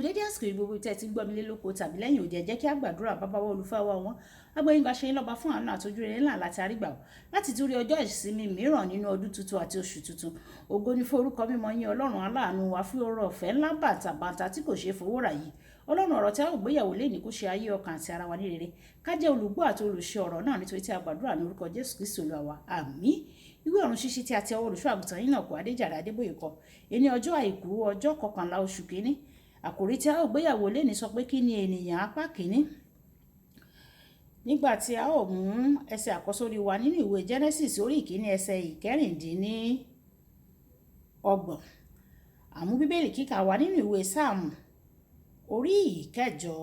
dédé àsìkò gbogbo tẹ́ ti gbọ́ mi lé lóko tàbí lẹ́yìn òde ẹ jẹ́ kí a gbàdúrà bàbá wa olùfẹ́ wa wọn agbẹ́yìngbà ṣe ń lọ́ba fún àánú àtọ́jú rere ńlá láti àrígbà láti tún rí ọjọ́ ìsinmi mìíràn nínú ọdún tuntun àti oṣù tuntun. Ògo ni fún orúkọ mímọ́ yín ọlọ́run aláàánú wa fún oore ọ̀fẹ́ ńlá bàtàbàtà tí kò ṣeé fowó rà yìí. Ọlọ́run ọ̀rọ̀ tí a ó gbéyàwó lénìí kó ṣe ayé ọkàn àti ara wa ní rere, ká jẹ́ olùgbọ́ àti olùṣe ọ̀rọ̀ náà nítorí tí a gbàdúrà ní orúkọ Jésù Kristi Olúwa wa, àmín. Ìwé ọ̀run ṣíṣí tí a ti ọwọ́ olùṣọ́ àgùntàn yín náà kọ Adéjàre Adébóyè kọ ẹni ọjọ́ àìkú ọjọ́ 11 oṣù kínní. Àkòrí tí a ó gbéyàwó lénìí sọ pé kí ni ènìyàn apá kínní. Nígbà tí a ó mú ẹsẹ̀ àkọ́sórí wa nínú ìwé Genesis orí ìkíní ẹsẹ̀ ìkẹrìndínlọ́gbọ̀n. Àmú bíbélì kíkà wa nínú ìwé Sáàmù orí ìkẹjọ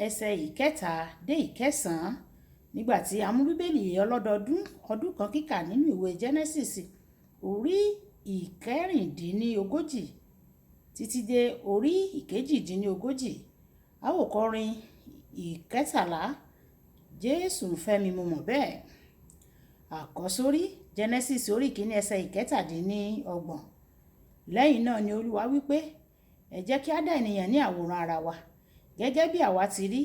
ẹsẹ̀ ìkẹta dé ìkẹsàn-án. Nígbà tí a mú bíbélì ọlọ́dọọdún ọdún kan kíkà nínú ìwé Genesis orí ìkẹrìndínlógójì títí dé orí ìkejìdínlógójì. A ó kọrin ìkẹtàlá Jésù ń fẹ́ mi mo mọ̀ bẹ́ẹ̀. Àkọ́sórí Genesis orí ìkíní ẹsẹ̀ ìkẹtàdínlọ́gbọ̀n. Lẹ́yìn náà ni Olúwa wípé ẹ jẹ́ kí á dá ènìyàn ní àwòrán ara wa gẹ́gẹ́ bí àwa ti rí,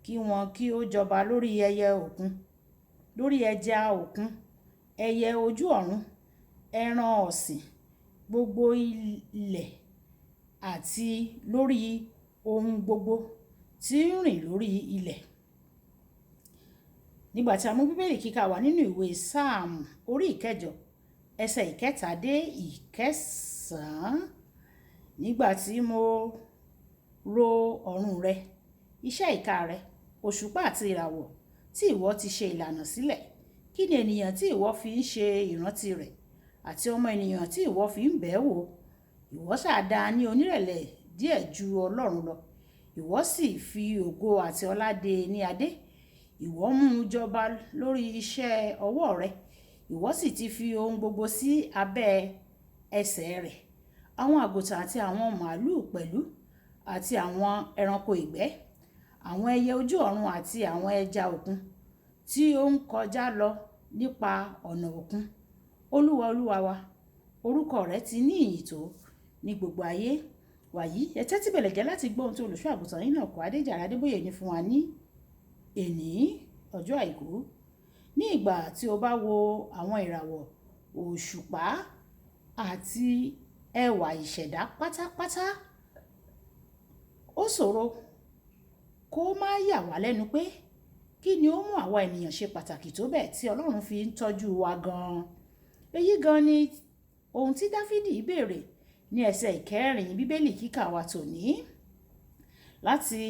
kí wọn kí ó jọba lórí ẹyẹ òkun, lórí ẹja òkun, ẹyẹ ojú ọ̀run, ẹran ọ̀sìn gbogbo ilẹ̀ àti lórí ohun gbogbo tí ń rìn lórí ilẹ̀. Nígbà tí a mú bíbélì kíkà wá nínú ìwé Sáàmù orí ìkẹjọ ẹsẹ̀ ìkẹta dé ìkẹsàn-án. Nígbà tí mo ro ọ̀run rẹ, iṣẹ́ ìka rẹ, òṣùpá àti ìràwọ̀ tí ìwọ ti ṣe ìlànà sílẹ̀, kí ni ènìyàn tí ìwọ fi ń ṣe ìrántí rẹ̀, àti ọmọ ènìyàn tí ìwọ fi ń bẹ̀ẹ́ wò? Ìwọ ṣàdá ní onírẹ̀lẹ̀ díẹ̀ ju Ọlọ́run lọ, ìwọ sì fi ògo àti ọlá dé ní adé. Ìwọ mú un jọba lórí iṣẹ́ ọwọ́ rẹ, ìwọ sì ti fi ohun gbogbo sí abẹ́ ẹsẹ̀ rẹ̀, àwọn àgùntàn àti àwọn màálù pẹ̀lú, àti àwọn ẹranko ìgbẹ́, àwọn ẹyẹ ojú ọ̀run àti àwọn ẹja òkun tí ó ń kọjá lọ nípa ọ̀nà òkun. Olúwa Olúwa wa, orúkọ rẹ ti ní ìyìn tó ní gbogbo ayé. Wàyí ẹ tẹ́tí bẹ̀lẹ̀ jẹ́ láti gbọ́ ohun tí olùṣọ́ àgùntàn yín náà kọ Adéjàre Adébóyè ní fún wa ní èní ọjọ́ àìkú. Ní ìgbà tí o bá wo àwọn ìràwọ̀, òṣùpá àti ẹwà ìṣẹ̀dá pátápátá, ó ṣòro kó má yà wá lẹ́nu pé kí ni ó mú àwa ènìyàn ṣe pàtàkì tó bẹ́ẹ̀ tí Ọlọ́run fi ń tọ́jú wa gan-an. Èyí gan ni ohun tí Dáfídì béèrè ní ẹsẹ̀ ìkẹrin bíbélì kíkà wa tòní. Láti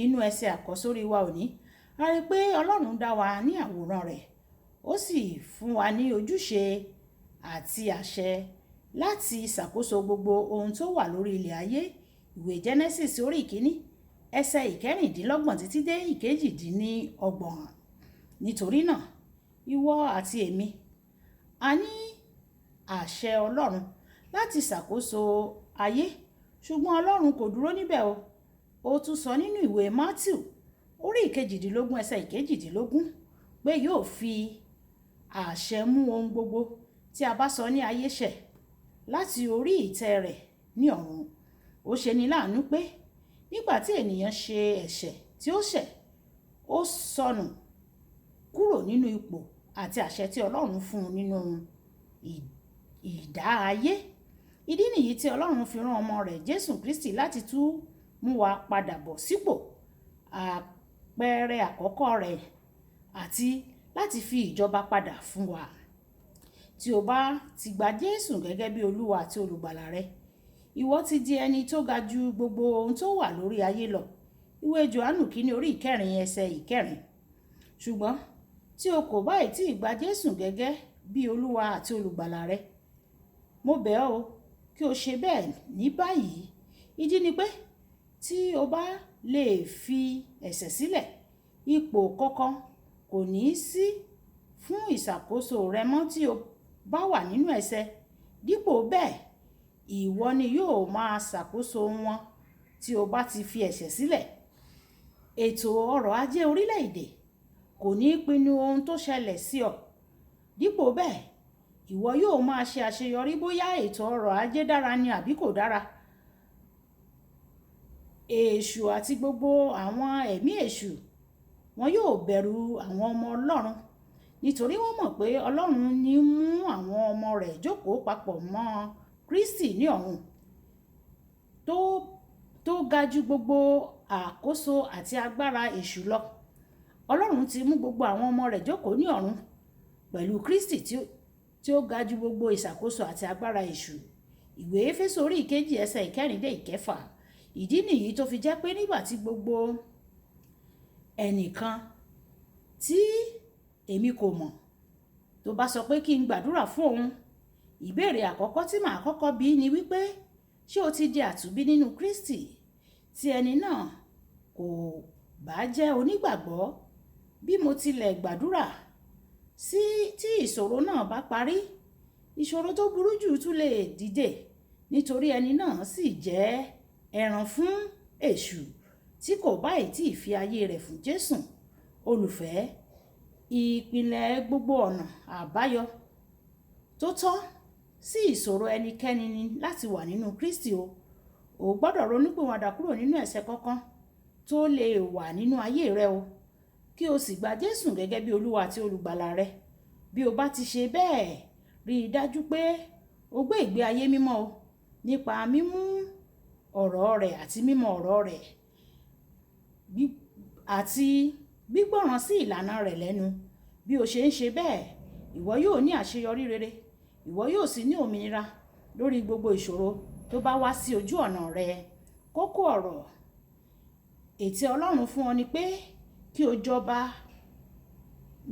inú ẹsẹ̀ àkọ́sórí wa òní, a rí pé Ọlọ́run dá wa ní àwòrán rẹ̀, ó sì fún wa ní ojúṣe àti àṣẹ láti ṣàkóso gbogbo ohun tó wà lórí ilẹ̀ ayé. Ìwé Genesis orí ìkíní ẹsẹ̀ ìkẹrìndínlọ́gbọ̀n títí dé ìkejìdínlọ́gbọ̀n. Nítorí náà, ìwọ àti èmi a ní àṣẹ Ọlọ́run láti ṣàkóso ayé, ṣùgbọ́n Ọlọ́run kò dúró níbẹ̀ o. Ó tún sọ nínú ìwé Mátíù orí ìkejìdínlógún ẹsẹ̀ ìkejìdínlógún pé yóò fi àṣẹ mú ohun gbogbo tí a bá sọ ní ayé ṣẹ láti orí ìtẹ́ rẹ̀ ní ọ̀run. Ó ṣe ni láàánú pé nígbà tí ènìyàn ṣe ẹ̀ṣẹ̀ tí ó ṣẹ̀, ó sọnù kúrò nínú ipò àti àṣẹ tí Ọlọ́run fún un nínú ìdá ayé. Ìdí nìyí tí Ọlọ́run fi rán ọmọ rẹ̀ Jésù Kristi láti tún mú wa padà bọ̀ sípò àpẹẹrẹ àkọ́kọ́ rẹ̀ àti láti fi ìjọba padà fún wa. Tí o bá ti gba Jésù gẹ́gẹ́ bí Olúwa àti olùgbàlà rẹ, ìwọ ti di ẹni tó ga ju gbogbo ohun tó wà lórí ayé lọ. Ìwé Jòhánù kínní orí ìkẹrin ẹsẹ̀ ìkẹrin. Ṣùgbọ́n tí o kò bá tí ì gba Jésù gẹ́gẹ́ bí Olúwa àti olùgbàlà rẹ, mo bẹ̀ ọ́ kí o ṣe bẹ́ẹ̀ ní báyìí. Ìdí ni pé tí o bá lè fi ẹ̀ṣẹ̀ sílẹ̀, ipò kankan kò ní sí fún ìṣàkóso rẹ mọ́ tí o bá wà nínú ẹ̀ṣẹ̀. Dípò bẹ́ẹ̀, ìwọ ni yóò máa ṣàkóso wọn tí o bá ti fi ẹ̀ṣẹ̀ sílẹ̀. Ètò ọrọ̀ ajé orílẹ̀-èdè kò ní pinnu ohun tó ṣẹlẹ̀ sí ọ. Dípò bẹ́ẹ̀, ìwọ yóò máa ṣe àṣeyọrí bóyá ètò ọrọ̀ ajé dára ni àbí kò dára. èṣù àti gbogbo àwọn ẹ̀mí èṣù wọn yóò bẹ̀rù àwọn ọmọ Ọlọ́run nítorí wọ́n mọ̀ pé Ọlọ́run ní mú àwọn ọmọ rẹ̀ jókòó papọ̀ mọ́ Kristi ní ọ̀run tó ga jù gbogbo àkóso àti agbára èṣù lọ. Ọlọ́run ti mú gbogbo àwọn ọmọ rẹ̀ jókòó ní ọ̀run pẹ̀lú Kristi tí ó ga jù gbogbo ìṣàkóso àti agbára èṣù. Ìwé Éfésù orí ìkejì ẹsẹ̀ ìkẹrin dé ìkẹfà. Ìdí nìyí tó fi jẹ́ pé nígbà tí gbogbo ẹnìkan tí èmi kò mọ̀ tó bá sọ pé kí n gbàdúrà fún òun, ìbéèrè àkọ́kọ́ tí màá kọ́kọ́ bi ni wípé ṣé o ti di àtúnbí nínú Kristi? Tí ẹni náà kò bá jẹ́ onígbàgbọ́, bí mo tilẹ̀ gbàdúrà tí ìṣòro náà bá parí, ìṣòro tó burú jù tún lè dìde nítorí ẹni náà sì jẹ́ ẹran fún èṣù tí kò báyìí tí ì fi ayé rẹ̀ fún Jésù. Olùfẹ́, ìpìlẹ̀ gbogbo ọ̀nà àbáyọ tó tọ́ sí ìṣòro ẹnikẹ́ni ni láti wà nínú Kristi o. O gbọ́dọ̀ ronúpìwàdà kúrò nínú ẹ̀ṣẹ̀ kankan tó lè wà nínú ayé rẹ o, kí o sì gba Jésù gẹ́gẹ́ bí Olúwa àti Olùgbàlà rẹ. Bí o bá ti ṣe bẹ́ẹ̀, rí i dájú pé o gbé ìgbé ayé mímọ́ o nípa mímú ọ̀rọ̀ rẹ̀ àti mímọ̀ ọ̀rọ̀ rẹ̀ àti gbígbọ́ràn sí ìlànà rẹ̀ lẹ́nu. Bí o ṣe ń ṣe bẹ́ẹ̀, ìwọ yóò ní àṣeyọrí rere, ìwọ yóò sì ní òmìnira lórí gbogbo ìṣòro tó bá wá sí ojú ọ̀nà rẹ. Kókó ọ̀rọ̀ ètè Ọlọ́run fún ọ ni pé kí o jọba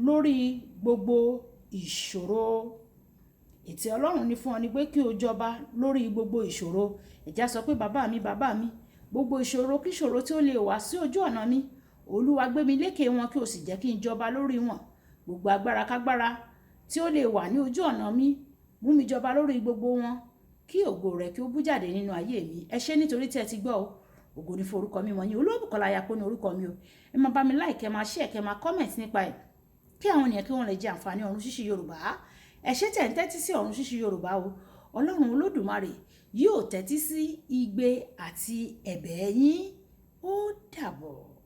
lórí gbogbo ìṣòro. Ètè Ọlọ́run ni fún ọ ni pé kí o jọba lórí gbogbo ìṣòro. Ẹ̀já sọ pé bàbá mi, gbogbo ìṣòro kíṣòro tí ó lè wá sí ojú ọ̀nà mi, Olúwa gbé mi lékè wọn kí o sì jẹ́ kí n jọba lórí wọn. Gbogbo agbára kágbára tí ó lè wà ní ojú ọ̀nà mi, mú mi jọba lórí gbogbo wọn kí ògo rẹ̀ kí ó bú jáde nínú ayé mi. Ẹ ṣé nítorí tí ẹ ti gbọ́ o. Ògo ni fún orúkọ mímọ́ yín. Olúwabùkọ́lá Ayako ní orúkọ mi o. Ẹ máa bá mi like, ẹ máa share, ẹ máa comment nípa ẹ̀ kí àwọn ènìyàn kí wọ́n lè jẹ àǹfààní ọ̀run ṣíṣí Yorùbá. Ẹ ṣé tẹ̀ ń tẹ́tí sí ọ̀run ṣíṣí Yorùbá o. Ọlọ́run Olódùmarè yóò tẹ́tí sí igbe àti ẹ̀bẹ̀ yín. Ó dàbọ̀.